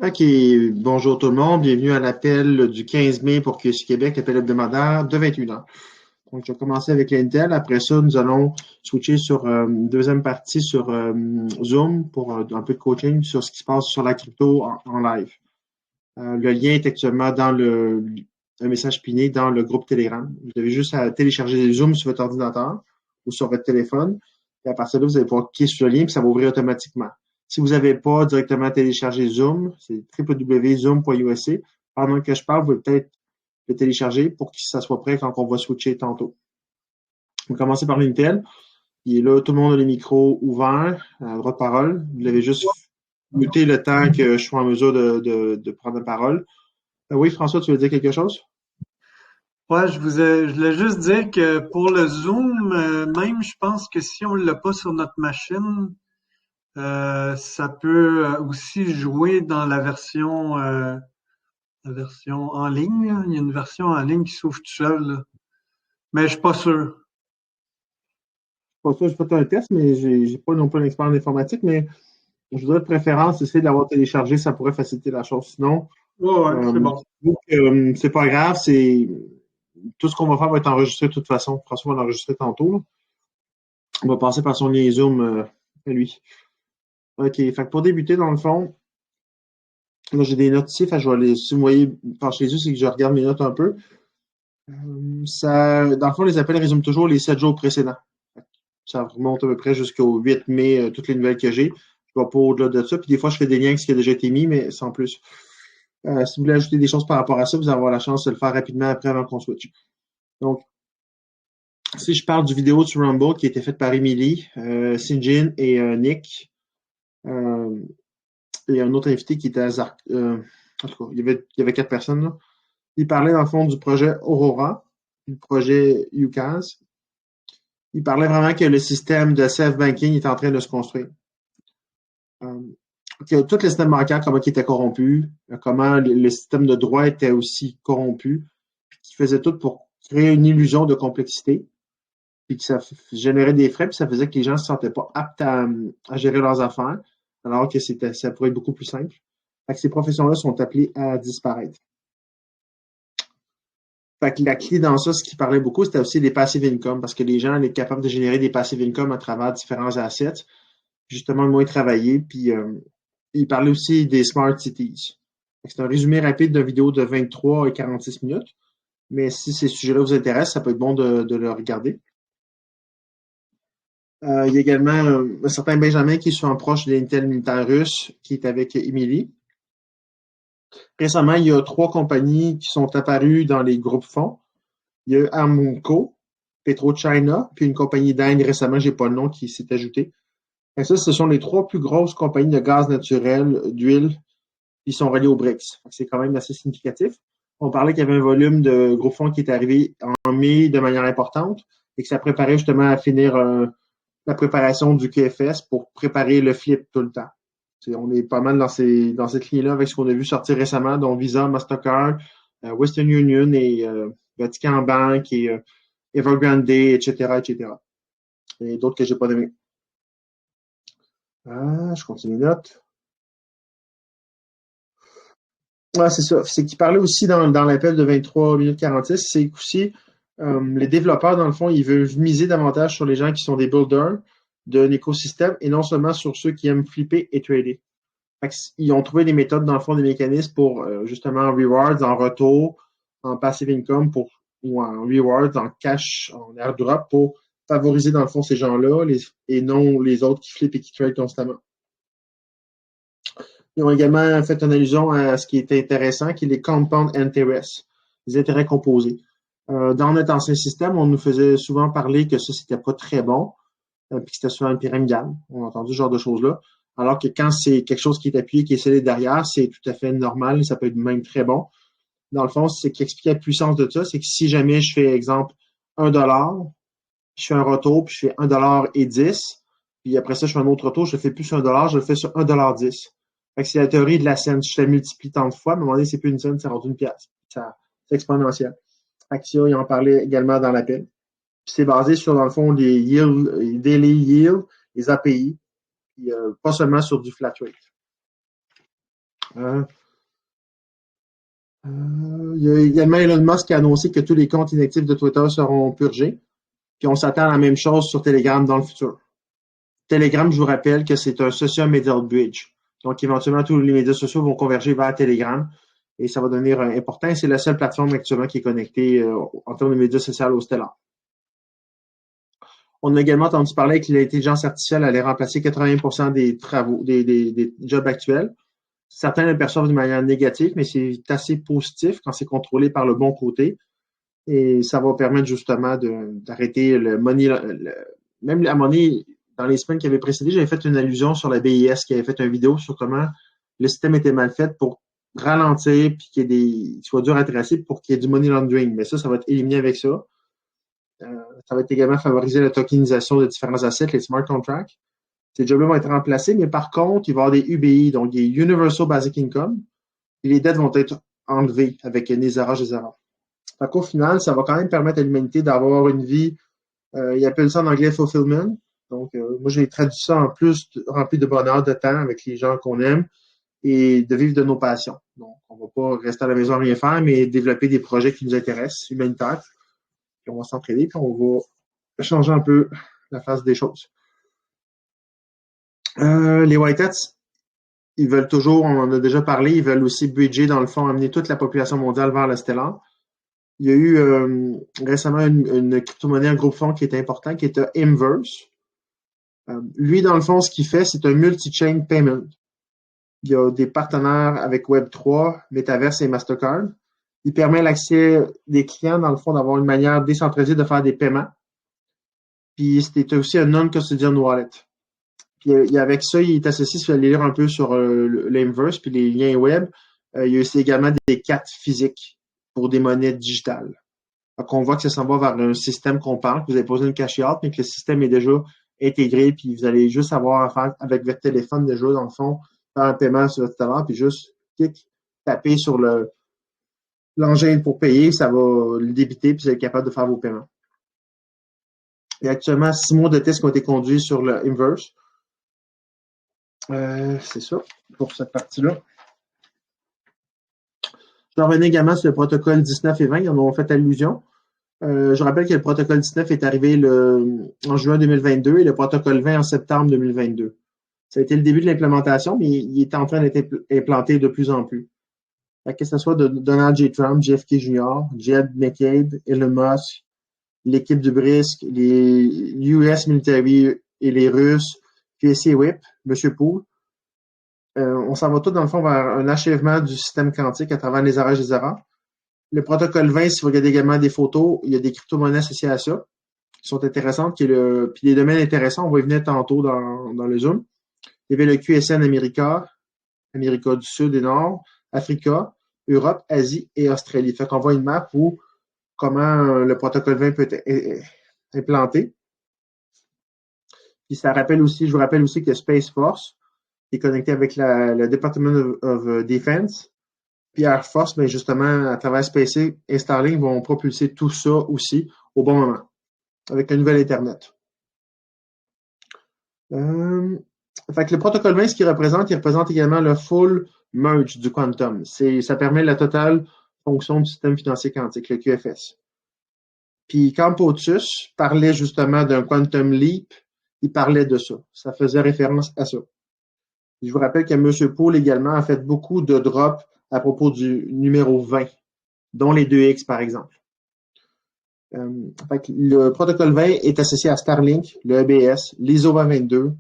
OK, bonjour tout le monde, bienvenue à l'appel du 15 mai pour QSI Québec, l'appel hebdomadaire de 21h. Donc, je vais commencer avec l'Intel. Après ça, nous allons switcher sur une deuxième partie sur Zoom pour un peu de coaching sur ce qui se passe sur la crypto en live. Le lien est actuellement dans un message piné dans le groupe Telegram. Vous avez juste à télécharger Zoom sur votre ordinateur ou sur votre téléphone. Et à partir de là, vous allez pouvoir cliquer sur le lien et ça va ouvrir automatiquement. Si vous n'avez pas directement téléchargé Zoom, c'est www.zoom.usc. Pendant que je parle, vous pouvez peut-être le télécharger pour que ça soit prêt quand on va switcher tantôt. On va commencer par l'Intel. Il est là, tout le monde a les micros ouverts, droit de parole. Vous l'avez juste muté le temps que je sois en mesure de prendre la parole. Oui, François, tu veux dire quelque chose? Ouais, je voulais juste dire que pour le Zoom, même je pense que si on l'a pas sur notre machine, ça peut aussi jouer dans la version en ligne, là. Il y a une version en ligne qui s'ouvre tout seul, là. Mais je suis pas sûr. Pour ça, je fais un test, mais j'ai pas non plus un expert en informatique, mais je voudrais de préférence essayer de l'avoir téléchargé, ça pourrait faciliter la chose. Sinon, Ouais, ouais, c'est bon. c'est pas grave, c'est tout ce qu'on va faire va être enregistré de toute façon. François va l'enregistrer tantôt, là. On va passer par son lien Zoom à lui. OK. Fait que pour débuter, dans le fond, là, j'ai des notes ici. Fait que je vais aller, si vous voyez par chez eux, c'est que je regarde mes notes un peu. Dans le fond, les appels résument toujours les 7 jours précédents. Ça remonte à peu près jusqu'au 8 mai, toutes les nouvelles que j'ai. Je ne vais pas au-delà de ça. Puis des fois, je fais des liens avec ce qui a déjà été mis, mais sans plus. Si vous voulez ajouter des choses par rapport à ça, vous allez avoir la chance de le faire rapidement après avant qu'on switch. Donc, si je parle du vidéo sur Rumble qui a été faite par Emily, Sinjin et Nick, euh, et un autre invité qui était à Zark. En tout cas, il y avait 4 personnes là. Il parlait dans le fond du projet Aurora, du projet UCAS. Il parlait vraiment que le système de self-banking est en train de se construire. Euh, que tout le système bancaire, comment il était corrompu, comment le système de droit était aussi corrompu, puis qu'il faisait tout pour créer une illusion de complexité, puis que ça générait des frais, puis ça faisait que les gens ne se sentaient pas aptes à gérer leurs affaires, alors que ça pourrait être beaucoup plus simple. Fait que ces professions-là sont appelées à disparaître. Fait que la clé dans ça, ce qui parlait beaucoup, c'était aussi des passive income, parce que les gens étaient capables de générer des passive income à travers différents assets, justement moins travailler, puis il parlait aussi des smart cities. C'est un résumé rapide d'une vidéo de 23 et 46 minutes, mais si ces sujets-là vous intéressent, ça peut être bon de le regarder. Il y a également un certain Benjamin qui est souvent proche de l'Intel militaire russe, qui est avec Emily. Récemment, il y a 3 compagnies qui sont apparues dans les groupes fonds. Il y a Aramco, PetroChina, puis une compagnie d'Inde récemment, j'ai pas le nom, qui s'est ajoutée. Et ça, ce sont les 3 plus grosses compagnies de gaz naturel, d'huile, qui sont reliées au BRICS. C'est quand même assez significatif. On parlait qu'il y avait un volume de gros fonds qui est arrivé en mai de manière importante et que ça préparait justement à finir la préparation du QFS pour préparer le flip tout le temps. On est pas mal dans cette ligne-là avec ce qu'on a vu sortir récemment, dont Visa, Mastercard, Western Union et Vatican Bank et Evergrande, etc., etc. Et d'autres que j'ai pas nommés. Je continue les notes. C'est ça. C'est qu'il parlait aussi dans l'appel de 23 minutes 46, c'est aussi les développeurs, dans le fond, ils veulent miser davantage sur les gens qui sont des builders d'un écosystème et non seulement sur ceux qui aiment flipper et trader. Ils ont trouvé des méthodes, dans le fond, des mécanismes pour justement en rewards, en retour, en passive income ou en rewards, en cash, en airdrop pour favoriser, dans le fond, ces gens-là et non les autres qui flippent et qui trade constamment. Ils ont également fait une allusion à ce qui est intéressant, qui est les compound interest, les intérêts composés. Dans notre ancien système, on nous faisait souvent parler que ça, c'était pas très bon, puis que c'était souvent une pyramidale. On a entendu ce genre de choses-là. Alors que quand c'est quelque chose qui est appuyé, qui est scellé derrière, c'est tout à fait normal, ça peut être même très bon. Dans le fond, c'est qui explique la puissance de ça, c'est que si jamais je fais, exemple, 1 $, je fais un retour, puis je fais 1,10 $, puis après ça, je fais un autre retour, je le fais plus sur 1 $, je le fais sur 1,10 $. Fait que c'est la théorie de la scène. Je la multiplie tant de fois, à un moment donné, c'est plus une scène, c'est rendu une pièce. C'est exponentiel. Fait que ça, il en parlait également dans l'appel. Puis c'est basé sur, dans le fond, les yield, les daily yield, les API, puis pas seulement sur du flat rate. Euh, il y a également Elon Musk qui a annoncé que tous les comptes inactifs de Twitter seront purgés. Puis on s'attend à la même chose sur Telegram dans le futur. Telegram, je vous rappelle que c'est un social media bridge. Donc, éventuellement, tous les médias sociaux vont converger vers Telegram et ça va devenir important. C'est la seule plateforme actuellement qui est connectée en termes de médias sociaux au Stellar. On a également entendu parler que l'intelligence artificielle allait remplacer 80% des travaux, des jobs actuels. Certains le perçoivent de manière négative, mais c'est assez positif quand c'est contrôlé par le bon côté. Et ça va permettre justement d'arrêter le money. Même à money, dans les semaines qui avaient précédé, j'avais fait une allusion sur la BIS qui avait fait une vidéo sur comment le système était mal fait pour ralentir puis qu'il soit dur à tracer pour qu'il y ait du money laundering. Mais ça va être éliminé avec ça. Ça va être également favoriser la tokenisation de différents assets, les smart contracts. Ces jobs-là vont être remplacés, mais par contre, il va y avoir des UBI, donc des Universal Basic Income, et les dettes vont être enlevées avec des arrages des erreurs. Fait qu'au final, ça va quand même permettre à l'humanité d'avoir une vie, ils appellent ça en anglais fulfillment. Donc, moi, j'ai traduit ça en plus rempli de bonheur, de temps avec les gens qu'on aime et de vivre de nos passions. Donc, on va pas rester à la maison à rien faire, mais développer des projets qui nous intéressent, humanitaires. Puis on va s'entraider, puis on va changer un peu la face des choses. Les White Hats, ils veulent toujours, on en a déjà parlé, ils veulent aussi bridger, dans le fond, amener toute la population mondiale vers le stellar. Il y a eu récemment une crypto-monnaie, un groupe fonds qui est important, qui est Inverse. Lui, dans le fond, ce qu'il fait, c'est un multi-chain payment. Il y a des partenaires avec Web3, Metaverse et Mastercard. Il permet l'accès des clients, dans le fond, d'avoir une manière décentralisée de faire des paiements. Puis c'était aussi un non-custodian wallet. Puis avec ça, il est associé, si vous allez lire un peu sur l'Inverse puis les liens web, il y a aussi également des cartes physiques pour des monnaies digitales. Donc, on voit que ça s'en va vers un système qu'on parle, que vous avez posé une cash-out, mais que le système est déjà intégré, puis vous allez juste avoir à faire avec votre téléphone déjà, dans le fond, faire un paiement sur votre talent, puis juste taper sur l'engin pour payer, ça va le débiter, puis vous êtes capable de faire vos paiements. Il y a actuellement 6 mois de tests qui ont été conduits sur le Inverse. C'est ça pour cette partie-là. Je revenais également sur le protocole 19 et 20, ils en ont fait allusion. Je rappelle que le protocole 19 est arrivé en juin 2022 et le protocole 20 en septembre 2022. Ça a été le début de l'implémentation, mais il est en train d'être implanté de plus en plus. Que ce soit de Donald J. Trump, JFK Jr., Jed McCabe, Elon Musk, l'équipe du BRISC, les US Military et les Russes, QSC WIP, M. Poole, on s'en va tout dans le fond vers un achèvement du système quantique à travers les arrages des erreurs. Le protocole 20, si vous regardez également des photos, il y a des crypto-monnaies associées à ça qui sont intéressantes, puis des domaines intéressants, on va y venir tantôt dans le Zoom. Il y avait le QSN America du Sud et Nord, Africa, Europe, Asie et Australie. Fait qu'on voit une map où comment le protocole 20 peut être implanté. Puis ça rappelle aussi, je vous rappelle aussi que Space Force est connecté avec le Department of Defense. Puis Air Force, ben justement, à travers SpaceX et Starlink, vont propulser tout ça aussi au bon moment, avec un nouvel Internet. Fait que le protocole 20, ce qu'il représente, il représente également le full merge du quantum. Ça permet la totale fonction du système financier quantique, le QFS. Puis quand POTUS parlait justement d'un quantum leap, il parlait de ça. Ça faisait référence à ça. Je vous rappelle que M. Poole également a fait beaucoup de drops à propos du numéro 20, dont les 2X par exemple. Le protocole 20 est associé à Starlink, le EBS, l'ISO 2022.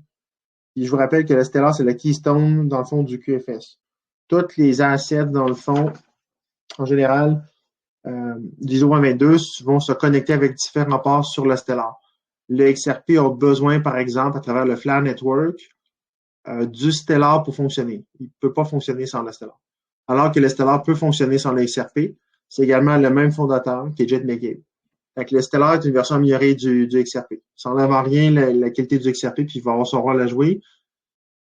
Et je vous rappelle que le Stellar, c'est le keystone dans le fond du QFS. Toutes les assets dans le fond, en général, l'ISO 2022 vont se connecter avec différents ports sur le Stellar. Le XRP a besoin, par exemple, à travers le Flare Network, du Stellar pour fonctionner. Il ne peut pas fonctionner sans le Stellar. Alors que le Stellar peut fonctionner sans le XRP, c'est également le même fondateur qui est Jed McCabe. Fait que le Stellar est une version améliorée du XRP. Ça n'enlève en rien la qualité du XRP, puis il va avoir son rôle à jouer.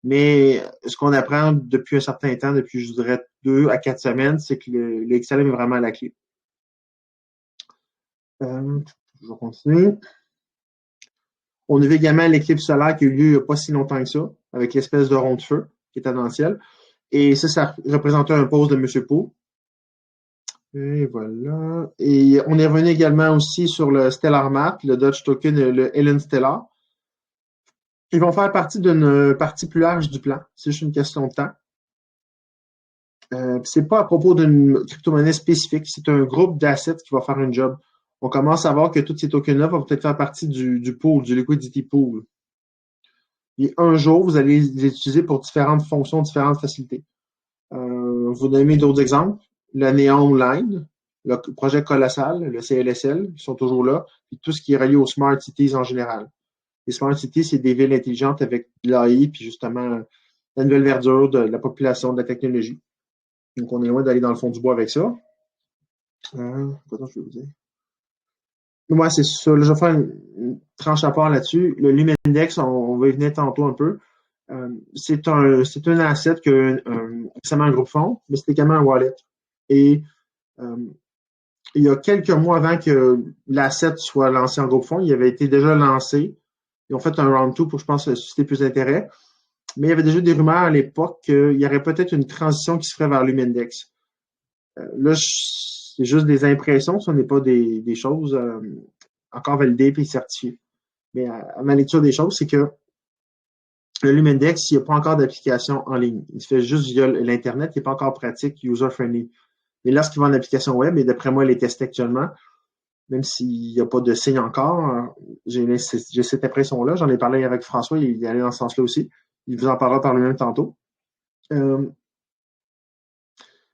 Mais ce qu'on apprend depuis un certain temps, depuis, je dirais, 2 à 4 semaines, c'est que le XLM est vraiment à la clé. Je vais continuer. On a vu également l'éclipse solaire qui a eu lieu il n'y a pas si longtemps que ça, avec l'espèce de rond de feu qui était dans le ciel. Et ça représentait un post de M. Pau. Et voilà. Et on est revenu également aussi sur le Stellar Map, le Dodge Token et le Ellen Stellar. Ils vont faire partie d'une partie plus large du plan. C'est juste une question de temps. C'est pas à propos d'une crypto-monnaie spécifique, c'est un groupe d'assets qui va faire un job. On commence à voir que tous ces tokens-là vont peut-être faire partie du pool, du liquidity pool. Et un jour, vous allez les utiliser pour différentes fonctions, différentes facilités. Vous donnez d'autres exemples. Le Neon Line, le projet Colossal, le CLSL, qui sont toujours là, puis tout ce qui est relié aux Smart Cities en général. Les Smart Cities, c'est des villes intelligentes avec de l'AI, puis justement la nouvelle verdure de la population, de la technologie. Donc, on est loin d'aller dans le fond du bois avec ça. Quoi je vais vous dire? Moi, c'est ça. Là, je vais faire une tranche à part là-dessus. Le Lumendex, on va y venir tantôt un peu. C'est un asset que récemment un groupe fonds, mais c'est également un wallet. Et il y a quelques mois avant que l'asset soit lancé en groupe fonds, il avait été déjà lancé. Ils ont fait un round 2 pour, je pense, susciter plus d'intérêt. Mais il y avait déjà des rumeurs à l'époque qu'il y aurait peut-être une transition qui se ferait vers Lumendex. Là, c'est juste des impressions, ce n'est pas des choses encore validées et certifiées. Mais à ma lecture des choses, c'est que le Lumendex, il n'y a pas encore d'application en ligne. Il se fait juste via l'Internet, il n'est pas encore pratique, user-friendly. Mais lorsqu'il va en application web, et d'après moi, il est testé actuellement, même s'il n'y a pas de signe encore, j'ai cette impression-là. J'en ai parlé avec François, il est allé dans ce sens-là aussi. Il vous en parlera par lui-même tantôt.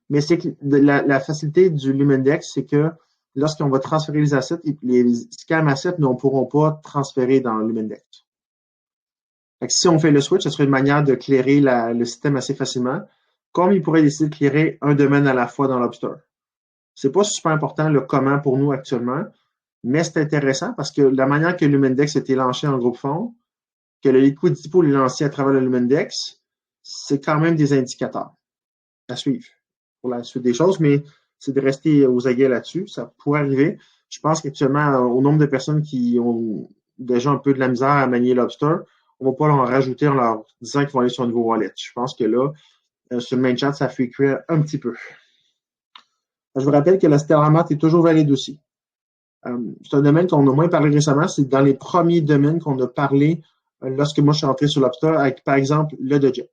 Mais c'est que la facilité du Lumendex, c'est que lorsqu'on va transférer les assets, les scam assets ne pourront pas transférer dans Lumendex. Fait que si on fait le switch, ce serait une manière de clairer le système assez facilement, comme il pourrait décider de clairer un domaine à la fois dans Lobster. C'est pas super important le comment pour nous actuellement, mais c'est intéressant parce que la manière que Lumendex a été lancé en groupe fonds, que le liquidity pool est lancé à travers le Lumendex, c'est quand même des indicateurs à suivre pour la suite des choses, mais c'est de rester aux aguets là-dessus. Ça pourrait arriver. Je pense qu'actuellement, au nombre de personnes qui ont déjà un peu de la misère à manier Lobster, on ne va pas leur rajouter en leur disant qu'ils vont aller sur un nouveau wallet. Je pense que là, sur le main chat, ça fait cuire un petit peu. Je vous rappelle que la Stellar Map est toujours valide aussi. C'est un domaine qu'on a moins parlé récemment. C'est dans les premiers domaines qu'on a parlé lorsque moi je suis entré sur Lobster avec, par exemple, le Dodget.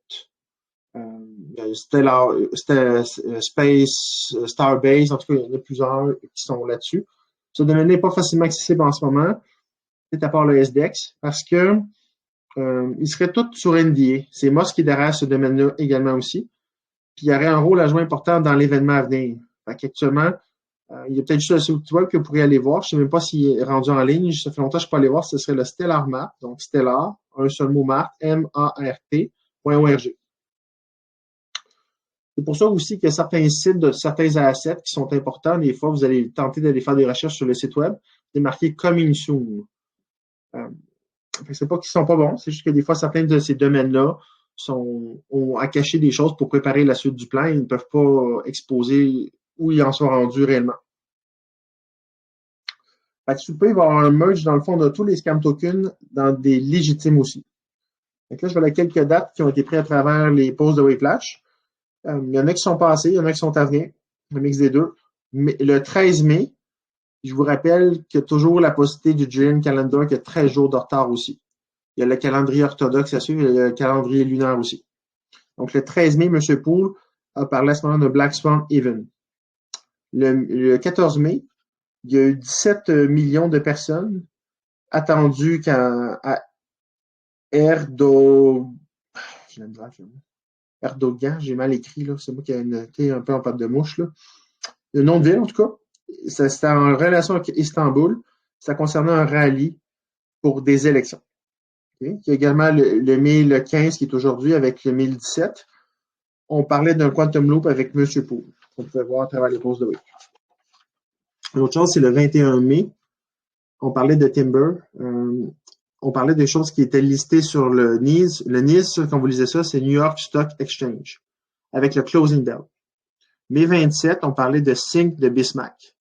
Space, Starbase, en tout cas, il y en a plusieurs qui sont là-dessus. Ce domaine n'est pas facilement accessible en ce moment, peut-être à part le SDEX, parce que il serait tout sur NDA. C'est Moss qui est derrière ce domaine-là également aussi. Puis il y aurait un rôle à jouer important dans l'événement à venir. Fait qu'actuellement, il y a peut-être juste le site web que vous pourriez aller voir. Je ne sais même pas s'il est rendu en ligne. Ça fait longtemps que je peux aller voir. Ce serait le Stellar Map. Donc, Stellar, un seul mot Mart, M-A-R-T.org. C'est pour ça aussi qu'il y a certains sites de certains assets qui sont importants. Des fois, vous allez tenter d'aller faire des recherches sur le site web. C'est marqué Coming Soon. C'est pas qu'ils sont pas bons. C'est juste que des fois, certains de ces domaines-là ont à cacher des choses pour préparer la suite du plan. Ils ne peuvent pas exposer où ils en sont rendus réellement. Fait que il va y avoir un merge dans le fond de tous les scam tokens dans des légitimes aussi. Donc là, je vois quelques dates qui ont été prises à travers les posts de Waveflash. Il y en a qui sont passés, il y en a qui sont à venir, un mix des deux. Mais le 13 mai, je vous rappelle qu'il y a toujours la possibilité du Julian Calendar qui a 13 jours de retard aussi. Il y a le calendrier orthodoxe à suivre, il y a le calendrier lunaire aussi. Donc, le 13 mai, M. Poole a parlé à ce moment de Black Swan Even. Le 14 mai, il y a eu 17 millions de personnes attendues à Erdogan, j'ai mal écrit, là. C'est moi qui ai noté un peu en patte de mouche, là. Le nom de ville, en tout cas. C'était en relation avec Istanbul. Ça concernait un rallye pour des élections. Okay? Il y a également le mai le 15 qui est aujourd'hui avec le 1017. On parlait d'un quantum loop avec M. Poole. On pouvait voir à travers les posts de Wave. L'autre chose, c'est le 21 mai. On parlait de Timber. On parlait des choses qui étaient listées sur le NYSE. Le NYSE, quand vous lisez ça, c'est New York Stock Exchange, avec le closing bell. Mai 27, on parlait de Sync de Bismarck.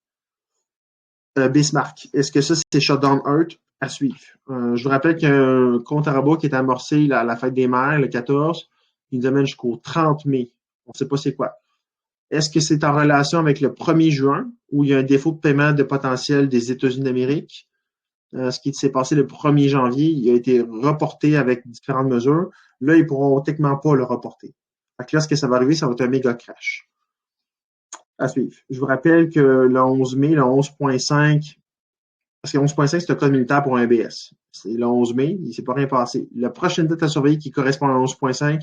Est-ce que ça, c'est Shutdown Earth à suivre? Je vous rappelle qu'il y a un compte à rebours qui est amorcé à la fête des mères, le 14. Il nous amène jusqu'au 30 mai On ne sait pas c'est quoi. Est-ce que c'est en relation avec le 1er juin, où il y a un défaut de paiement de potentiel des États-Unis d'Amérique? Ce qui s'est passé le 1er janvier, il a été reporté avec différentes mesures. Là, ils pourront techniquement pas le reporter. Fait que là, ce que ça va arriver, ça va être un méga crash. À suivre. Je vous rappelle que le 11 mai, le 11.5, parce que 11.5, c'est un code militaire pour un ABS. C'est le 11 mai, il ne s'est pas rien passé. La prochaine date à surveiller qui correspond à 11.5,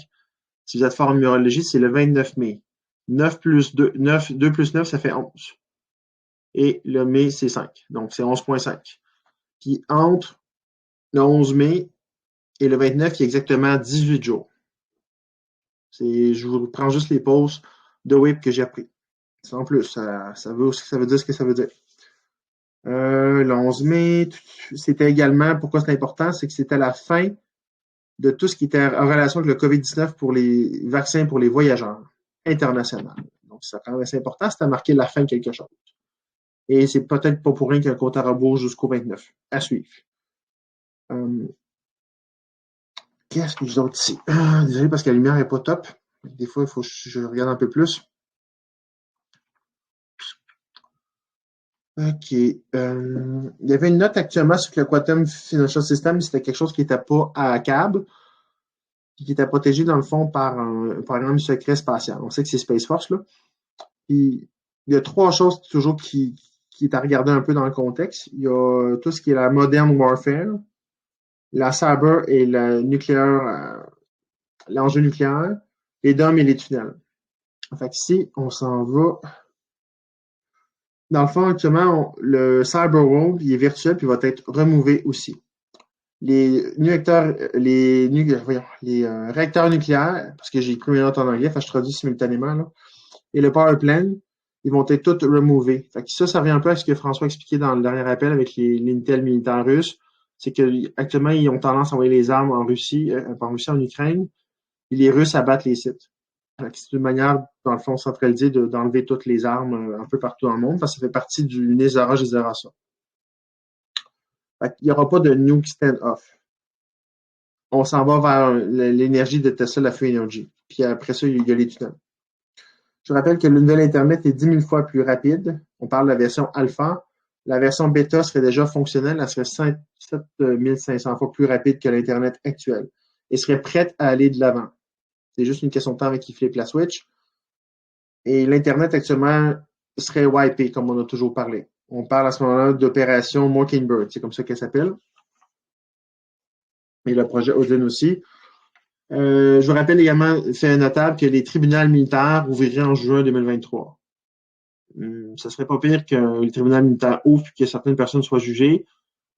si vous êtes fort en numérologie, c'est le 29 mai. 9 plus 2, 2 plus 9, ça fait 11. Et le mai, c'est 5. Donc, c'est 11.5. Puis entre le 11 mai et le 29, il y a exactement 18 jours. Je vous prends juste les pauses de WIP que j'ai appris. Sans plus, ça veut dire ce que ça veut dire. Le 11 mai, c'était également, pourquoi c'est important, c'est que c'était la fin de tout ce qui était en relation avec le COVID-19 pour les vaccins pour les voyageurs internationaux. Donc, ça quand même assez important, c'était marqué la fin de quelque chose. Et c'est peut-être pas pour rien qu'il y a un compte à rebours jusqu'au 29. À suivre. Qu'est-ce que j'ai d'autre ici? Désolé parce que la lumière n'est pas top. Des fois, il faut que je regarde un peu plus. OK. Il y avait une note actuellement sur que le Quantum Financial System, c'était quelque chose qui n'était pas à câble, qui était protégé dans le fond par un programme secret spatial. On sait que c'est Space Force, là. Puis, il y a 3 choses toujours qui est à regarder un peu dans le contexte. Il y a tout ce qui est la modern warfare, la cyber et le nucléaire, l'enjeu nucléaire, les DOM et les tunnels. Fait que si on s'en va, dans le fond, actuellement, le cyber world, il est virtuel puis va être remové aussi. Les réacteurs nucléaires, parce que j'ai écrit une note en anglais, fait que je traduis simultanément, là, et le power plant, ils vont être tous removés. Fait que ça revient un peu à ce que François a expliqué dans le dernier appel avec l'Intel militaire russe. C'est qu'actuellement, ils ont tendance à envoyer les armes en Russie, en Ukraine, et les Russes abattent les sites. C'est une manière, dans le fond, centralisée d'enlever toutes les armes un peu partout dans le monde, parce que ça fait partie du Nezara Gézerasa. Il n'y aura pas de nuke stand-off. On s'en va vers l'énergie de Tesla, la Free Energy. Puis après ça, il y a les tunnels. Je rappelle que le nouvel Internet est 10 000 fois plus rapide. On parle de la version alpha. La version bêta serait déjà fonctionnelle. Elle serait 7 500 fois plus rapide que l'Internet actuel et serait prête à aller de l'avant. C'est juste une question de temps avec qui flippe la switch. Et l'Internet actuellement serait wipé, comme on a toujours parlé. On parle à ce moment-là d'opération Mockingbird. C'est comme ça qu'elle s'appelle. Et le projet Odin aussi. Je vous rappelle également, fait notable, que les tribunaux militaires ouvriraient en juin 2023. Ça serait pas pire que les tribunaux militaires ouvrent et que certaines personnes soient jugées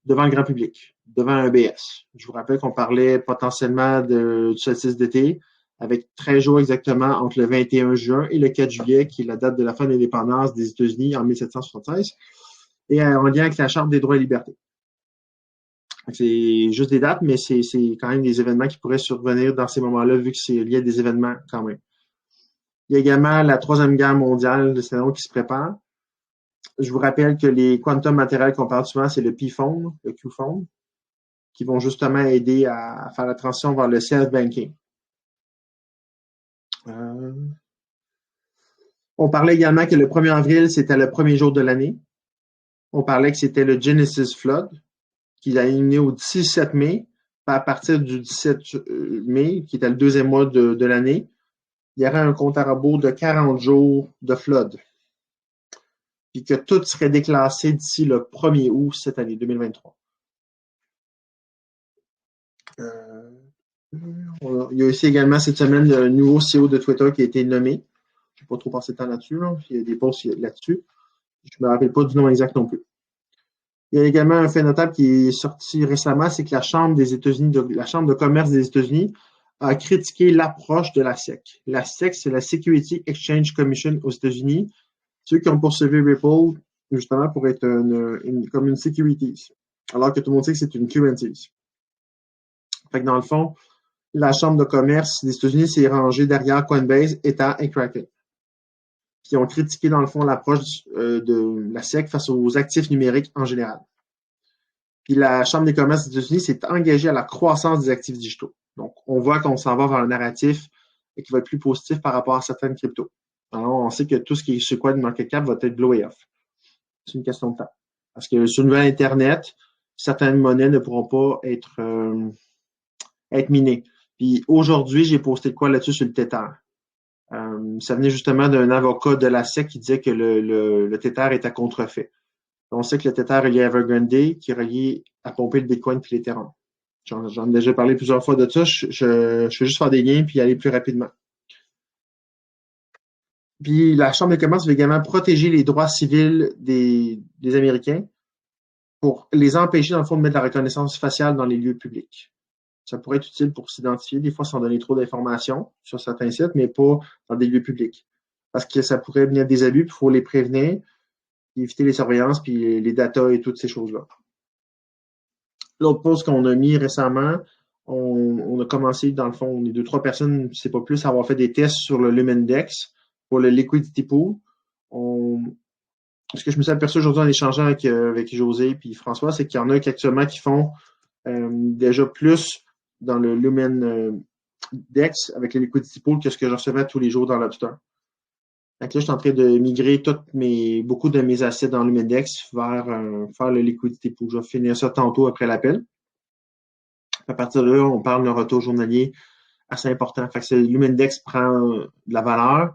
devant le grand public, devant un BS. Je vous rappelle qu'on parlait potentiellement du solstice d'été, avec 13 jours exactement entre le 21 juin et le 4 juillet, qui est la date de la fin de l'indépendance des États-Unis en 1776, et en lien avec la Charte des droits et libertés. C'est juste des dates, mais c'est quand même des événements qui pourraient survenir dans ces moments-là, vu que c'est lié à des événements quand même. Il y a également la Troisième Guerre mondiale de scénario qui se prépare. Je vous rappelle que les quantum matériels qu'on parle souvent, c'est le P-Phone, le Q-Phone, qui vont justement aider à faire la transition vers le self-banking. On parlait également que le 1er avril, c'était le premier jour de l'année. On parlait que c'était le Genesis Flood, qui a éliminé au 17 mai. À partir du 17 mai, qui était le 2e mois de l'année, il y aurait un compte à rebours de 40 jours de flood. Puis que tout serait déclassé d'ici le 1er août cette année, 2023. Il y a aussi également cette semaine le nouveau CEO de Twitter qui a été nommé. Je ne vais pas trop passer de temps là-dessus. Là. Il y a des posts là-dessus. Je ne me rappelle pas du nom exact non plus. Il y a également un fait notable qui est sorti récemment, c'est que la Chambre des États-Unis, la Chambre de commerce des États-Unis a critiqué l'approche de la SEC. La SEC, c'est la Security Exchange Commission aux États-Unis. Ceux qui ont poursuivi Ripple, justement, pour être comme une securities. Alors que tout le monde sait que c'est une currencies. Fait que dans le fond, la Chambre de commerce des États-Unis s'est rangée derrière Coinbase, Ether et Kraken, qui ont critiqué, dans le fond, l'approche de la SEC face aux actifs numériques en général. Puis la Chambre des commerces des États-Unis s'est engagée à la croissance des actifs digitaux. Donc, on voit qu'on s'en va vers un narratif et qui va être plus positif par rapport à certaines cryptos. Alors, on sait que tout ce qui est sur CoinMarketCap va être blowé off. C'est une question de temps. Parce que sur le nouvel Internet, certaines monnaies ne pourront pas être minées. Puis aujourd'hui, j'ai posté quoi là-dessus sur le Tether. Ça venait justement d'un avocat de la SEC qui disait que le Tether est à contrefait. On sait que le Tether est lié à Evergrande, qui est relié à pomper le Bitcoin puis l'Ethereum. J'en ai déjà parlé plusieurs fois de ça. Je vais juste faire des liens puis aller plus rapidement. Puis la Chambre des commerce veut également protéger les droits civils des Américains pour les empêcher, dans le fond, de mettre la reconnaissance faciale dans les lieux publics. Ça pourrait être utile pour s'identifier, des fois sans donner trop d'informations sur certains sites, mais pas dans des lieux publics. Parce que ça pourrait venir des abus, puis il faut les prévenir, puis éviter les surveillances, puis les datas et toutes ces choses-là. L'autre post qu'on a mis récemment, on a commencé, dans le fond, on est 2-3 personnes, c'est pas plus, à avoir fait des tests sur le Lumendex pour le Liquidity Pool. Ce que je me suis aperçu aujourd'hui en échangeant avec José et François, c'est qu'il y en a actuellement qui font déjà plus dans le Lumendex avec le Liquidity Pool que ce que je recevais tous les jours dans Lobster. Donc là, je suis en train de migrer beaucoup de mes assets dans Lumendex vers faire le Liquidity Pool. Je vais finir ça tantôt après l'appel. À partir de là, on parle d'un retour journalier assez important. Fait que Lumendex prend de la valeur.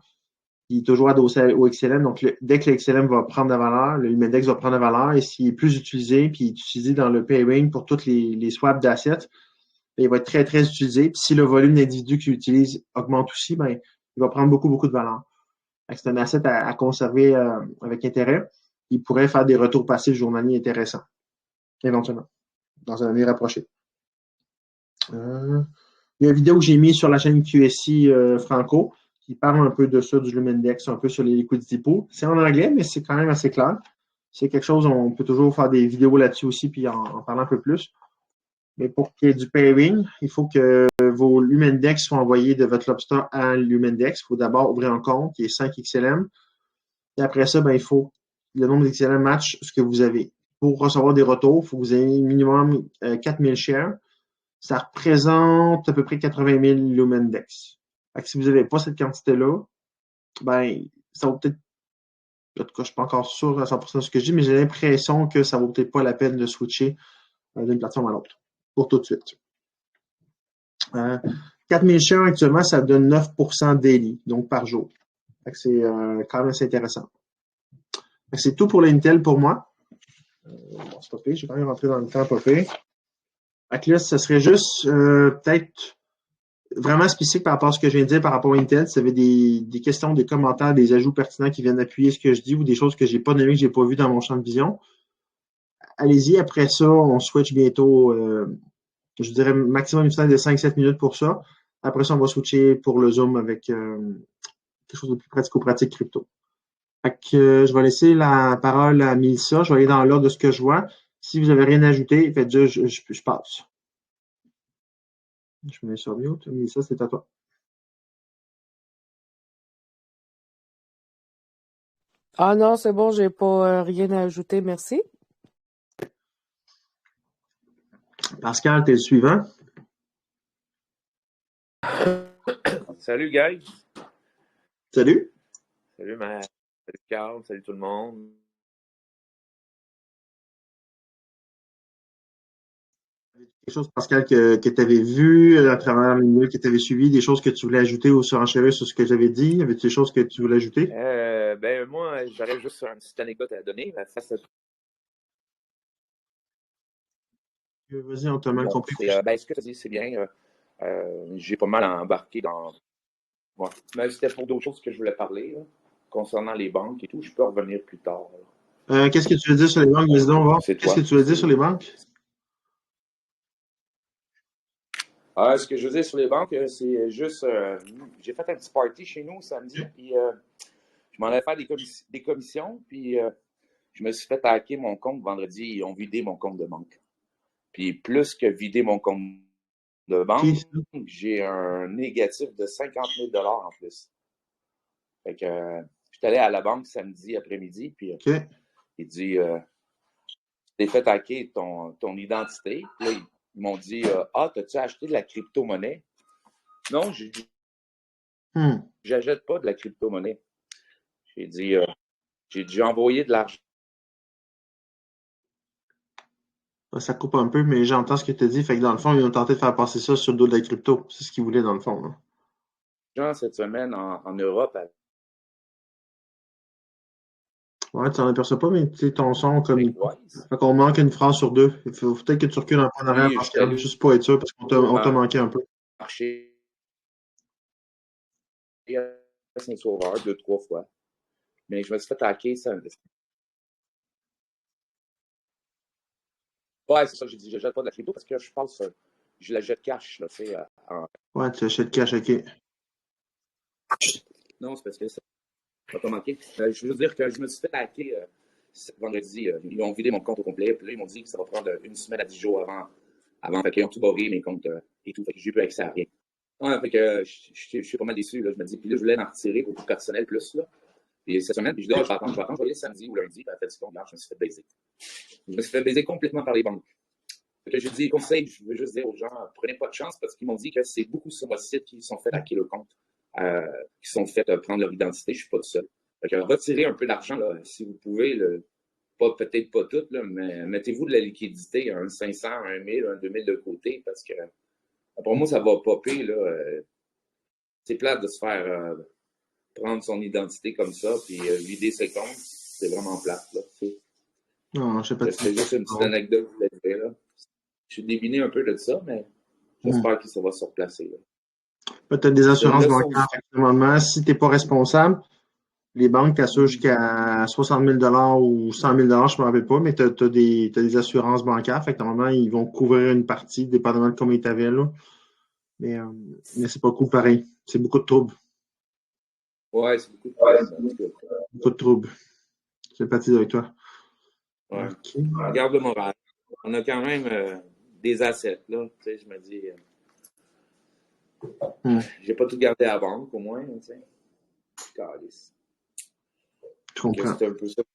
Il est toujours adossé au XLM. Donc, dès que le XLM va prendre de la valeur, le Lumendex va prendre de la valeur. Et s'il est plus utilisé, puis il est utilisé dans le pairing pour tous les swaps d'assets, il va être très, très utilisé. Puis si le volume d'individus qui l'utilisent augmente aussi, ben, il va prendre beaucoup, beaucoup de valeur. C'est un asset à conserver avec intérêt. Il pourrait faire des retours passifs journaliers intéressants, éventuellement, dans un avenir rapproché. Il y a une vidéo que j'ai mise sur la chaîne QSI Franco qui parle un peu de ça, du Lumendex, un peu sur les liquidity pools. C'est en anglais, mais c'est quand même assez clair. C'est quelque chose, on peut toujours faire des vidéos là-dessus aussi, puis en parler un peu plus. Mais pour qu'il y ait du pairing, il faut que vos Lumendex soient envoyés de votre Lobster à Lumendex. Il faut d'abord ouvrir un compte qui est 5 XLM. Et après ça, ben, il faut que le nombre d'XLM match ce que vous avez. Pour recevoir des retours, il faut que vous ayez minimum 4000 shares. Ça représente à peu près 80 000 Lumendex. Fait que si vous n'avez pas cette quantité-là, ben, ça vaut peut-être, en tout cas, je ne suis pas encore sûr à 100% de ce que je dis, mais j'ai l'impression que ça vaut peut-être pas la peine de switcher d'une plateforme à l'autre. Pour tout de suite. 4000 shares actuellement, ça donne 9% daily, donc par jour. Fait que c'est quand même assez intéressant. Fait que c'est tout pour l'Intel pour moi. Bon, c'est pas pire, j'ai quand même rentré dans le temps, pas pire. Fait que là, ça serait juste peut-être vraiment spécifique par rapport à ce que je viens de dire par rapport à Intel. Si vous avez des questions, des commentaires, des ajouts pertinents qui viennent appuyer ce que je dis ou des choses que j'ai pas nommées, que j'ai pas vues dans mon champ de vision, allez-y. Après ça, on switch bientôt, je dirais maximum une fenêtre de 5-7 minutes pour ça. Après ça, on va switcher pour le Zoom avec quelque chose de plus pratico-pratique crypto. Fait que je vais laisser la parole à Mélissa. Je vais aller dans l'ordre de ce que je vois. Si vous n'avez rien à ajouter, faites juste, je passe. Je me mets sur mute. Mélissa, c'est à toi. Ah non, c'est bon, j'ai pas rien à ajouter, merci. Pascal, t'es le suivant. Salut, Guy. Salut. Salut, Matt. Salut, Carl. Salut, tout le monde. Quelque chose, Pascal, que tu avais vu à travers les milieux que tu avais suivi, des choses que tu voulais ajouter ou surenchérir sur ce que j'avais dit? Y avait-il des choses que tu voulais ajouter? Moi, j'aurais juste une petite anecdote à donner. Vas-y, on t'a mal compris. Ce que tu dis, c'est bien. J'ai pas mal embarqué dans. Ouais. Mais c'était pour d'autres choses que je voulais parler, là, concernant les banques et tout. Je peux revenir plus tard. Qu'est-ce que tu veux dire sur les banques? Vas-y donc, voir. C'est Qu'est-ce toi. que tu veux dire sur les banques? Ce que je veux dire sur les banques, c'est juste. J'ai fait un petit party chez nous samedi, puis je m'en allais faire des commissions, puis je me suis fait hacker mon compte vendredi. Ils ont vidé mon compte de banque. Puis plus que vider mon compte de banque, j'ai un négatif de 50 000 $ en plus. Fait que je suis allé à la banque samedi après-midi, puis il dit t'es fait hacker ton identité. Puis là, ils m'ont dit t'as-tu acheté de la crypto-monnaie? Non, j'ai dit J'achète pas de la crypto-monnaie. J'ai dit, j'ai envoyé de l'argent. Ça coupe un peu, mais j'entends ce que tu as dit. Fait que dans le fond, ils ont tenté de faire passer ça sur le dos de la crypto. C'est ce qu'ils voulaient dans le fond, là. Cette semaine en Europe Ouais, tu t'en aperçois pas, mais tu sais, ton son comme. avec Wise. Fait qu'on manque une phrase sur deux. Il faut peut-être que tu recules un peu en arrière, Oui, je Pascal, t'allume juste pour être sûr, parce qu'on t'a manqué un peu. marché à Saint-Sauveur 2-3 fois. Mais je me suis fait hacker. Ouais, c'est ça, j'ai dit, je jette pas de la crypto parce que je pense, je la jette cash, là, tu sais. Ouais, tu achètes cash, ok. Non, c'est parce que ça va pas manquer. Je veux dire que je me suis fait hacker vendredi. Ils ont vidé mon compte au complet. Puis là, ils m'ont dit que ça va prendre une semaine à 10 jours avant. Fait qu'ils ont tout barré, mes comptes et tout. Fait que j'ai plus accès à rien. Ouais, fait que je suis pas mal déçu, là. Je me dis, puis là, je voulais en retirer pour tout personnel plus, là. Puis cette semaine, puis je dis, je vais attendre, je vais aller samedi ou lundi. Puis à la fin du compte, je me suis fait baiser. Je me suis fait baiser complètement par les banques. Que je dis conseil, je veux juste dire aux gens, prenez pas de chance parce qu'ils m'ont dit que c'est beaucoup sur votre site qui sont fait hacker le compte, qui sont fait prendre leur identité. Je suis pas tout seul. Fait que retirez un peu d'argent là, si vous pouvez, peut-être pas tout, là, mais mettez-vous de la liquidité, un 500, un 1000, un 2000 de côté parce que pour moi ça va popper là. C'est plate de se faire prendre son identité comme ça puis vider ses comptes. C'est vraiment plate là. Non, je sais pas. C'est juste une petite anecdote que je voulais dire là. Je suis débiné un peu de ça, mais j'espère que ça va se replacer. Peut-être des assurances bancaires, effectivement. Si tu n'es pas responsable, les banques t'assurent jusqu'à 60 000 ou 100 000 je ne me rappelle pas, mais tu as des assurances bancaires. Fait que normalement, ils vont couvrir une partie, dépendamment de combien ils t'avaient là. Mais c'est pas cool pareil. C'est beaucoup de troubles. Ouais, c'est beaucoup de troubles. Beaucoup de troubles. Je sympathise avec toi. Ouais. Okay. Garde le moral. On a quand même des assets, là. Tu sais, je me dis. J'ai pas tout gardé à la banque, au moins, tu sais. Calice. Je comprends. C'est un peu ça que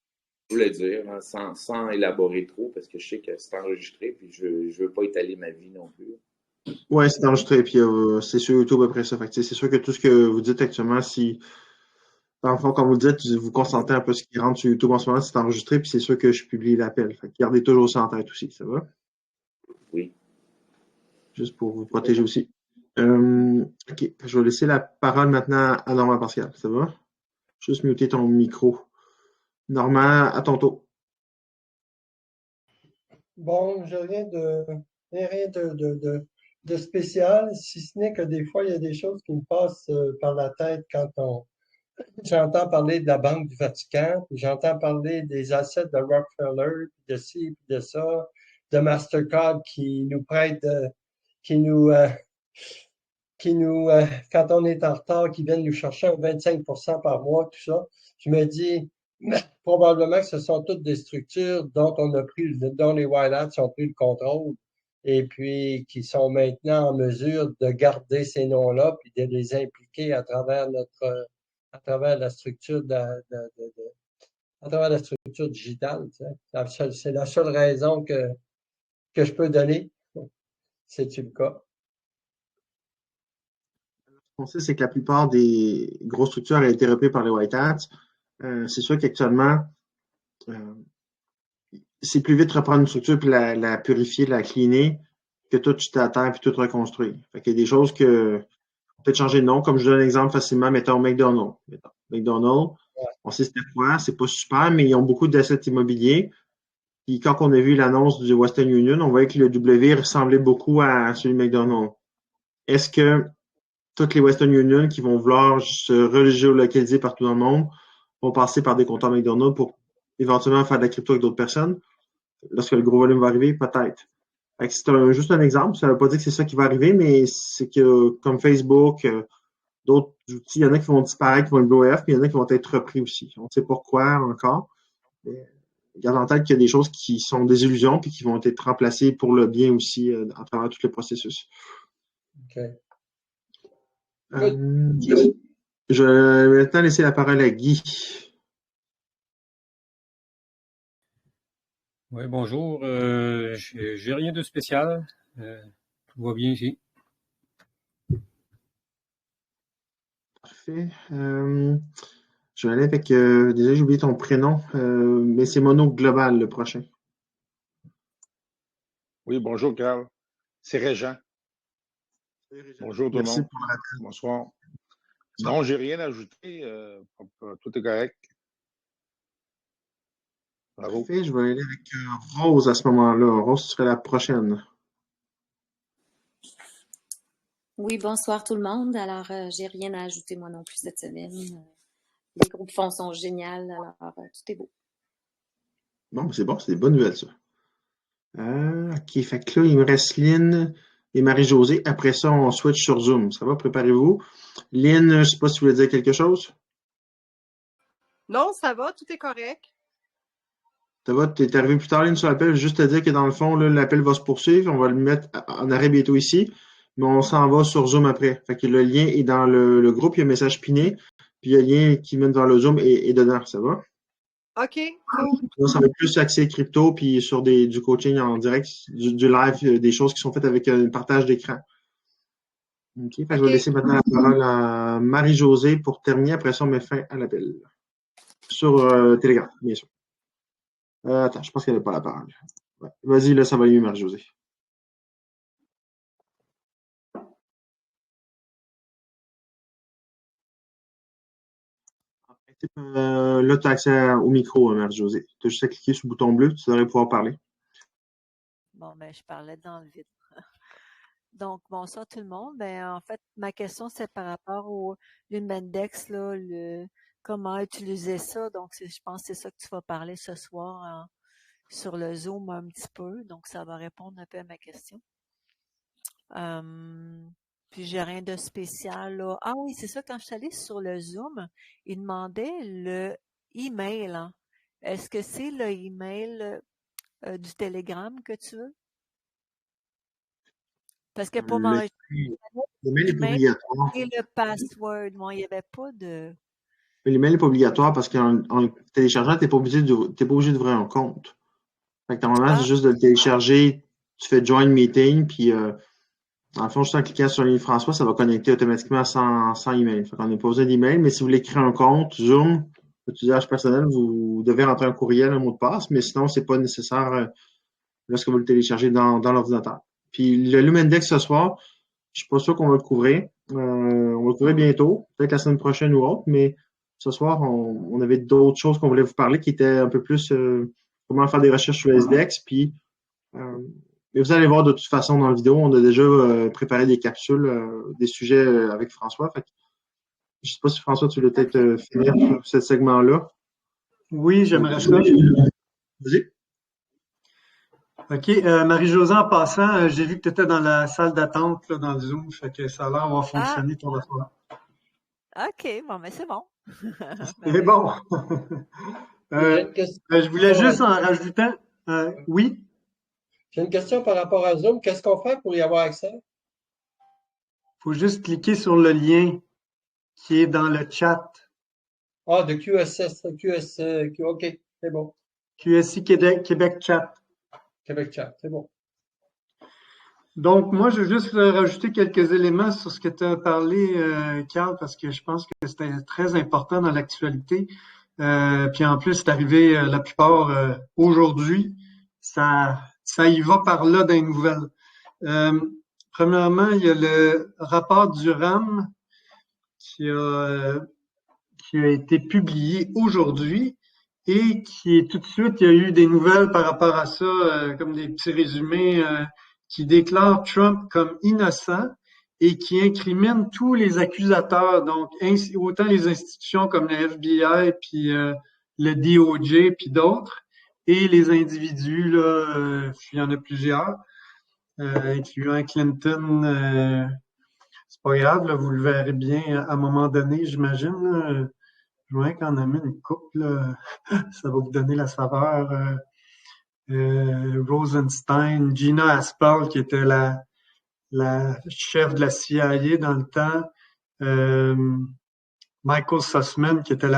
je voulais dire, hein, sans élaborer trop, parce que je sais que c'est enregistré, puis je veux pas étaler ma vie non plus. Ouais, c'est enregistré, puis c'est sur YouTube après ça. Fait que, c'est sûr que tout ce que vous dites actuellement, si dans le fond, comme vous dites, vous consentez un peu ce qui rentre sur YouTube en ce moment, c'est enregistré, puis c'est sûr que je publie l'appel. Fait que gardez toujours ça en tête aussi, ça va? Oui. Juste pour vous protéger aussi. OK, je vais laisser la parole maintenant à Normand Pascal, ça va? Juste muter ton micro. Normand, à ton tour. Bon, j'ai rien de spécial, si ce n'est que des fois, il y a des choses qui me passent par la tête quand j'entends parler de la Banque du Vatican, puis j'entends parler des assets de Rockefeller, puis de ci, puis de ça, de Mastercard qui nous prête, qui nous, quand on est en retard, qui viennent nous chercher un 25% par mois, tout ça. Je me dis, probablement que ce sont toutes des structures dont les Wild ont pris le contrôle et puis qui sont maintenant en mesure de garder ces noms-là puis de les impliquer à travers à travers la structure à travers la structure digitale. Tu sais. C'est la seule raison que je peux donner. C'est-tu le cas? Ce qu'on sait, c'est que la plupart des grosses structures ont été repris par les White Hats. C'est sûr qu'actuellement, c'est plus vite reprendre une structure puis la purifier, la cleaner, que tout jeter à terre puis tout reconstruire. Fait qu'il y a des choses que peut-être changer de nom, comme je donne un exemple facilement, mettons McDonald's. McDonald's, on sait c'était quoi, c'est pas super, mais ils ont beaucoup d'assets immobiliers. Puis quand on a vu l'annonce du Western Union, on voyait que le W ressemblait beaucoup à celui de McDonald's. Est-ce que toutes les Western Union qui vont vouloir se relocaliser partout dans le monde vont passer par des compteurs McDonald's pour éventuellement faire de la crypto avec d'autres personnes? Lorsque le gros volume va arriver, peut-être. C'est juste un exemple. Ça ne veut pas dire que c'est ça qui va arriver, mais c'est que comme Facebook, d'autres outils, il y en a qui vont disparaître, qui vont le blow off, puis il y en a qui vont être repris aussi. On ne sait pas pourquoi encore. Mais garde en tête qu'il y a des choses qui sont des illusions puis qui vont être remplacées pour le bien aussi à travers tout le processus. OK. Je vais maintenant laisser la parole à Guy. Oui, bonjour. J'ai rien de spécial. Tout va bien ici. Parfait. Je vais aller avec, désolé, j'ai oublié ton prénom, mais c'est Mono Global le prochain. Oui, bonjour, Carl. C'est Régent. Bonjour tout le Merci monde. pour l'appel. Bonsoir. Non, j'ai rien ajouté. Tout est correct. Bravo. Parfait, je vais aller avec Rose à ce moment-là. Rose, tu serais la prochaine. Oui, bonsoir tout le monde. Alors, j'ai rien à ajouter moi non plus cette semaine. Les groupes fonds sont géniaux, alors tout est beau. Bon, c'est bon, c'est des bonnes nouvelles, ça. OK, fait que là, il me reste Lynn et Marie-Josée. Après ça, on switch sur Zoom. Ça va? Préparez-vous. Lynn, je ne sais pas si vous voulez dire quelque chose. Non, ça va, tout est correct. Ça va? Tu es arrivé plus tard, Lynn, sur l'appel. Juste te dire que dans le fond, là, l'appel va se poursuivre. On va le mettre en arrêt bientôt ici. Mais on s'en va sur Zoom après. Fait que le lien est dans le groupe. Il y a un message piné. Puis il y a le lien qui mène vers le Zoom et dedans. Ça va? OK, cool. Là, ça va être plus axé crypto, puis sur du coaching en direct, du live, des choses qui sont faites avec un partage d'écran. OK. Fait que je vais laisser maintenant la parole à Marie-Josée pour terminer. Après ça, on met fin à l'appel. Sur Telegram, bien sûr. Attends, je pense qu'elle n'a pas la parole. Ouais. Vas-y, là, ça va mieux, Marie-Josée. Là, tu as accès au micro, Marie-Josée. Tu as juste à cliquer sur le bouton bleu, tu devrais pouvoir parler. Bon, ben, je parlais dans le vide. Donc, bonsoir tout le monde. Ben, en fait, ma question, c'est par rapport au Lumendex, là, comment utiliser ça. Donc, je pense que c'est ça que tu vas parler ce soir sur le Zoom un petit peu. Donc, ça va répondre un peu à ma question. Puis, j'ai rien de spécial, là. Ah oui, c'est ça, quand je suis allée sur le Zoom, il demandait le email, hein. Est-ce que c'est le email du Telegram que tu veux? Parce que pour Le mail n'est pas obligatoire. et le password, moi, il n'y avait pas de... L'email n'est pas obligatoire parce qu'en le téléchargeant, tu n'es pas obligé d'ouvrir un compte. Fait que normalement, c'est juste de le télécharger, tu fais Join Meeting, puis dans le fond, juste en cliquant sur la ligne François, ça va connecter automatiquement sans email. Fait qu'on n'a pas besoin d'email, mais si vous voulez créer un compte, Zoom, utilisage personnel, vous devez rentrer un courriel, un mot de passe, mais sinon, c'est pas nécessaire lorsque vous le téléchargez dans l'ordinateur. Puis le Lumendex ce soir, je suis pas sûr qu'on va le couvrir. On va le couvrir bientôt, peut-être la semaine prochaine ou autre, mais ce soir, on avait d'autres choses qu'on voulait vous parler qui étaient un peu plus comment faire des recherches sur le SDX. Puis, mais vous allez voir de toute façon dans la vidéo, on a déjà préparé des capsules, des sujets avec François. Fait que, je ne sais pas si François, tu voulais peut-être finir sur ce segment-là. Oui, j'aimerais ça. Vas-y. OK. Marie-Josée, en passant, j'ai vu que tu étais dans la salle d'attente là, dans le Zoom, fait que ça a l'air d'avoir fonctionné ton affaire. OK, bon, mais c'est bon. C'est bon. Je voulais juste en rajouter. Oui? J'ai une question par rapport à Zoom. Qu'est-ce qu'on fait pour y avoir accès? Il faut juste cliquer sur le lien qui est dans le chat. Ah, de QSS, OK, c'est bon. QSI Québec Chat. Québec Chat, c'est bon. Donc, moi, je veux juste rajouter quelques éléments sur ce que tu as parlé, Carl, parce que je pense que c'était très important dans l'actualité. Puis en plus, c'est arrivé la plupart aujourd'hui. Ça y va par là dans les nouvelles. Premièrement, il y a le rapport du RAM qui a été publié aujourd'hui et qui est tout de suite, il y a eu des nouvelles par rapport à ça, comme des petits résumés qui déclarent Trump comme innocent et qui incriminent tous les accusateurs, donc autant les institutions comme le FBI puis le DOJ puis d'autres, et les individus, là, il y en a plusieurs, incluant Clinton. C'est pas grave, là, vous le verrez bien à un moment donné, j'imagine. Je vois qu'on a mis une coupe, là, ça va vous donner la saveur. Rosenstein, Gina Haspel, qui était la chef de la CIA dans le temps, Michael Sussman, qui était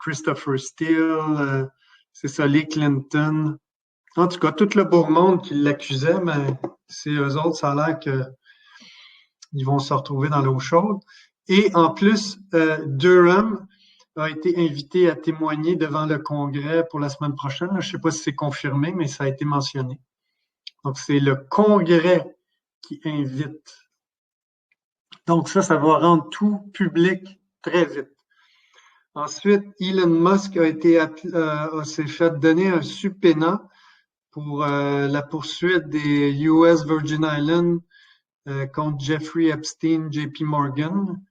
Christopher Steele, c'est ça, Lee Clinton. En tout cas, tout le beau monde qui l'accusait, mais c'est eux autres, ça a l'air qu'ils vont se retrouver dans l'eau chaude. Et en plus, Durham a été invité à témoigner devant le Congrès pour la semaine prochaine. Je ne sais pas si c'est confirmé, mais ça a été mentionné. Donc, c'est le Congrès qui invite. Donc, ça va rendre tout public très vite. Ensuite, Elon Musk s'est fait donner un subpoena pour la poursuite des US Virgin Islands contre Jeffrey Epstein, JP Morgan.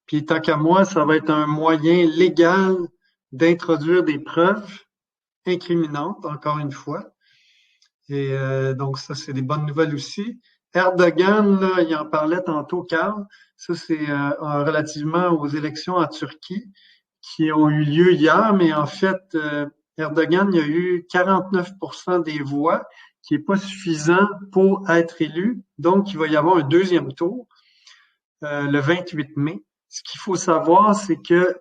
Puis tant qu'à moi, ça va être un moyen légal d'introduire des preuves incriminantes, encore une fois. Et donc ça, c'est des bonnes nouvelles aussi. Erdogan, là, il en parlait tantôt, Karl. Ça, c'est relativement aux élections en Turquie qui ont eu lieu hier, mais en fait, Erdogan, il y a eu 49% des voix, qui n'est pas suffisant pour être élu. Donc, il va y avoir un deuxième tour le 28 mai. Ce qu'il faut savoir, c'est que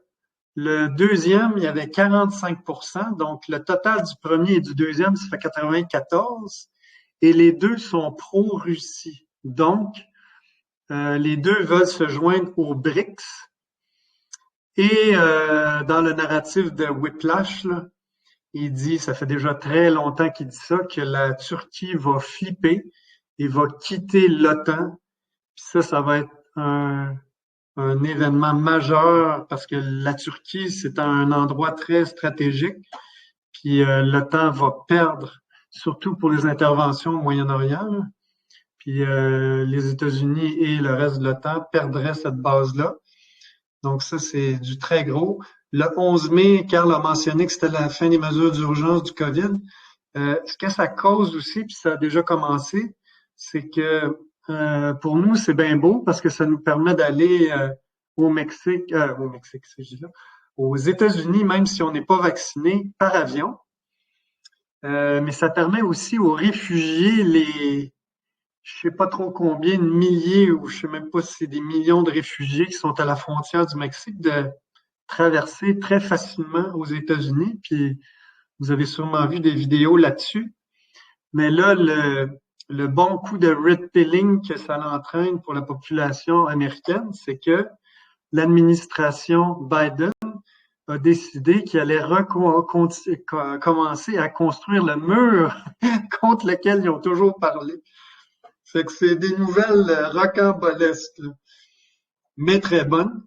le deuxième, il y avait 45%. Donc, le total du premier et du deuxième, ça fait 94. Et les deux sont pro-Russie. Donc, les deux veulent se joindre aux BRICS. Et dans le narratif de Whiplash, là, il dit, ça fait déjà très longtemps qu'il dit ça, que la Turquie va flipper et va quitter l'OTAN. Puis ça va être un événement majeur parce que la Turquie, c'est un endroit très stratégique. Puis l'OTAN va perdre, surtout pour les interventions au Moyen-Orient. Puis les États-Unis et le reste de l'OTAN perdraient cette base-là. Donc ça, c'est du très gros. Le 11 mai, Karl a mentionné que c'était la fin des mesures d'urgence du COVID. Ce que ça cause aussi, puis ça a déjà commencé, c'est que pour nous, c'est bien beau parce que ça nous permet d'aller au Mexique, aux États-Unis, même si on n'est pas vacciné, par avion. Mais ça permet aussi aux réfugiés, je sais pas trop combien de milliers, ou je sais même pas si c'est des millions de réfugiés qui sont à la frontière du Mexique, de traverser très facilement aux États-Unis. Puis vous avez sûrement vu des vidéos là-dessus. Mais là, le bon coup de red pilling que ça entraîne pour la population américaine, c'est que l'administration Biden a décidé qu'il allait commencer à construire le mur contre lequel ils ont toujours parlé. Fait que c'est des nouvelles rocambolesques, là, mais très bonnes.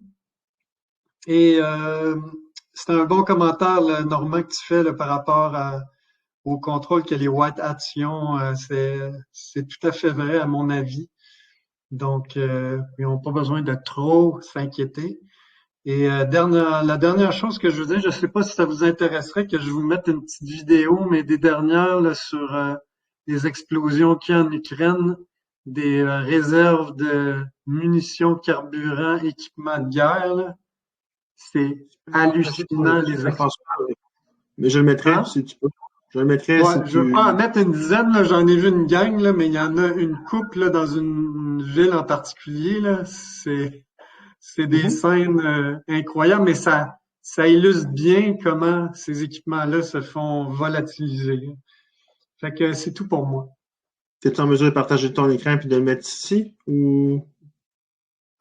Et c'est un bon commentaire, là, Normand, que tu fais là, par rapport au contrôle que les White Hats ont. C'est tout à fait vrai, à mon avis. Donc, ils n'ont pas besoin de trop s'inquiéter. Et la dernière chose que je veux dire, je ne sais pas si ça vous intéresserait que je vous mette une petite vidéo, mais des dernières là, sur les explosions qu'il y a en Ukraine, des réserves de munitions, carburant, équipements de guerre. Là. C'est hallucinant les explosions. Mais je le mettrai si tu peux. Je le mettrai si je ne veux pas en mettre une dizaine, là, j'en ai vu une gang, là, mais il y en a une couple là, dans une ville en particulier. Là, c'est des scènes incroyables, mais ça illustre bien comment ces équipements-là se font volatiliser. Fait que c'est tout pour moi. Es-tu en mesure de partager ton écran et de le mettre ici? Ou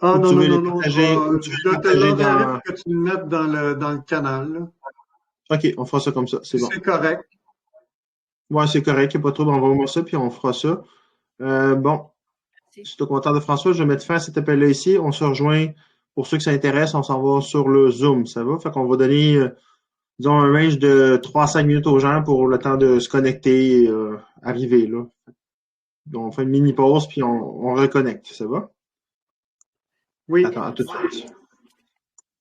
non, tu veux non. Je te l'enverrai pour que tu le mettes dans le canal. Là. OK, on fera ça comme ça. C'est bon. C'est correct. Ouais, c'est correct. Il n'y a pas trop. On va voir ça, puis on fera ça. Bon. Suite au commentaire de François, je vais mettre fin à cet appel-là ici. On se rejoint. Pour ceux qui s'intéressent, on s'en va sur le Zoom. Ça va? Fait qu'on va donner, disons, un range de 3 à 5 minutes aux gens pour le temps de se connecter et arriver, là. Donc, on fait une mini pause, puis on reconnecte. Ça va? Oui. Attends, à tout de suite.